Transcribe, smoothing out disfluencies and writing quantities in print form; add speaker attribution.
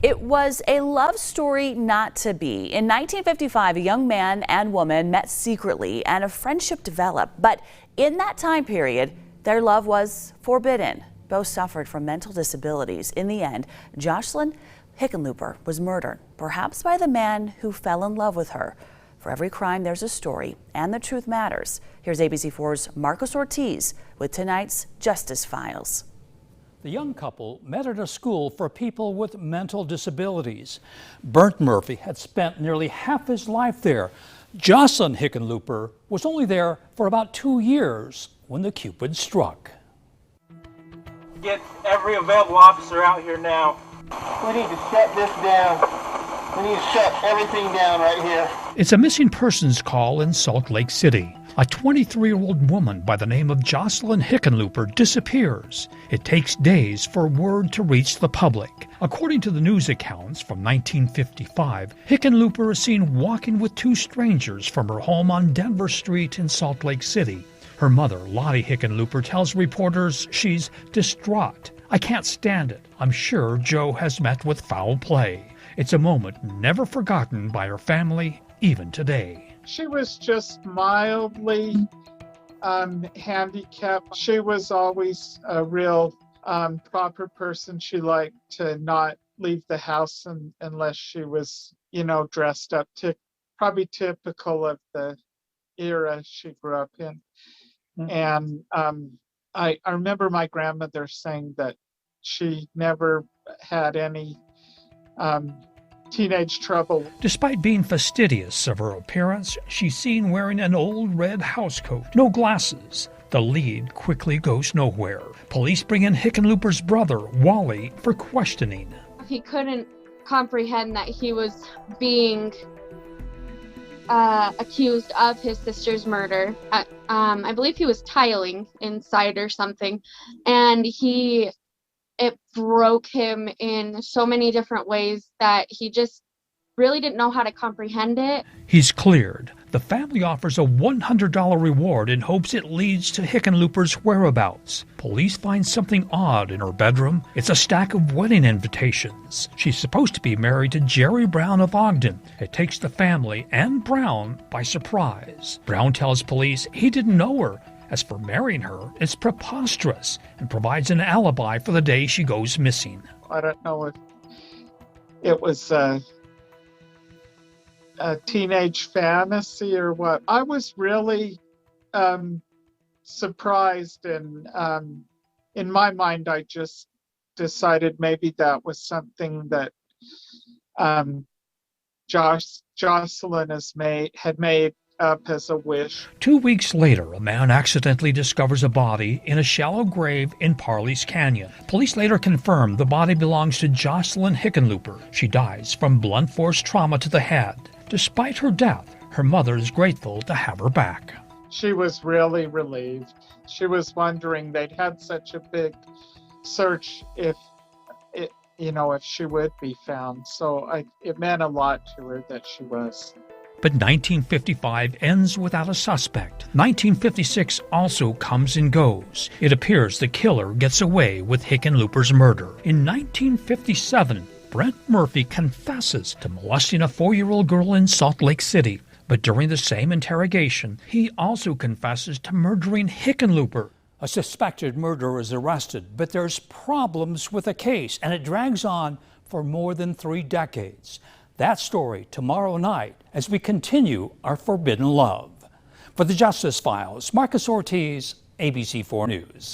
Speaker 1: It was a love story not to be. In 1955, a young man and woman met secretly and a friendship developed. But in that time period, their love was forbidden. Both suffered from mental disabilities. In the end, Jocelyn Hickenlooper was murdered, perhaps by the man who fell in love with her. For every crime, there's a story, and the truth matters. Here's ABC4's Marcos Ortiz with tonight's Justice Files.
Speaker 2: The young couple met at a school for people with mental disabilities. Brent Murphy had spent nearly half his life there. Jocelyn Hickenlooper was only there for about 2 years when the Cupid struck.
Speaker 3: Get every available officer out here now.
Speaker 4: We need to shut this down. We need to shut everything down right here.
Speaker 2: It's a missing persons call in Salt Lake City. A 23-year-old woman by the name of Jocelyn Hickenlooper disappears. It takes days for word to reach the public. According to the news accounts from 1955, Hickenlooper is seen walking with two strangers from her home on Denver Street in Salt Lake City. Her mother, Lottie Hickenlooper, tells reporters she's distraught. "I can't stand it. I'm sure Joe has met with foul play." It's a moment never forgotten by her family, even today.
Speaker 5: She was just mildly handicapped. She was always a real proper person. She liked to not leave the house unless she was, dressed up, probably typical of the era she grew up in. Mm-hmm. And I remember my grandmother saying that she never had any teenage trouble.
Speaker 2: Despite being fastidious of her appearance, she's seen wearing an old red housecoat, no glasses. The lead quickly goes nowhere. Police bring in Hickenlooper's brother, Wally, for questioning.
Speaker 6: He couldn't comprehend that he was being accused of his sister's murder. I believe he was tiling inside or something, and it broke him in so many different ways that he just really didn't know how to comprehend it.
Speaker 2: He's cleared. The family offers a $100 reward in hopes it leads to Hickenlooper's whereabouts. Police find something odd in her bedroom. It's a stack of wedding invitations. She's supposed to be married to Jerry Brown of Ogden. It takes the family and Brown by surprise. Brown tells police he didn't know her. As for marrying her, it's preposterous and provides an alibi for the day she goes missing.
Speaker 5: I don't know if it was a teenage fantasy or what. I was really surprised, and in my mind, I just decided maybe that was something that Jocelyn had made up as a wish.
Speaker 2: 2 weeks later, a man accidentally discovers a body in a shallow grave in Parley's Canyon. Police later confirm the body belongs to Jocelyn Hickenlooper. She dies from blunt force trauma to the head. Despite her death, her mother is grateful to have her back.
Speaker 5: She was really relieved. She was wondering, they'd had such a big search if she would be found. So it meant a lot to her that she was.
Speaker 2: But 1955 ends without a suspect. 1956 also comes and goes. It appears the killer gets away with Hickenlooper's murder. In 1957, Brent Murphy confesses to molesting a 4-year-old girl in Salt Lake City. But during the same interrogation, he also confesses to murdering Hickenlooper. A suspected murderer is arrested, but there's problems with the case, and it drags on for more than 3 decades. That story tomorrow night as we continue our forbidden love. For the Justice Files, Marcos Ortiz, ABC4 News.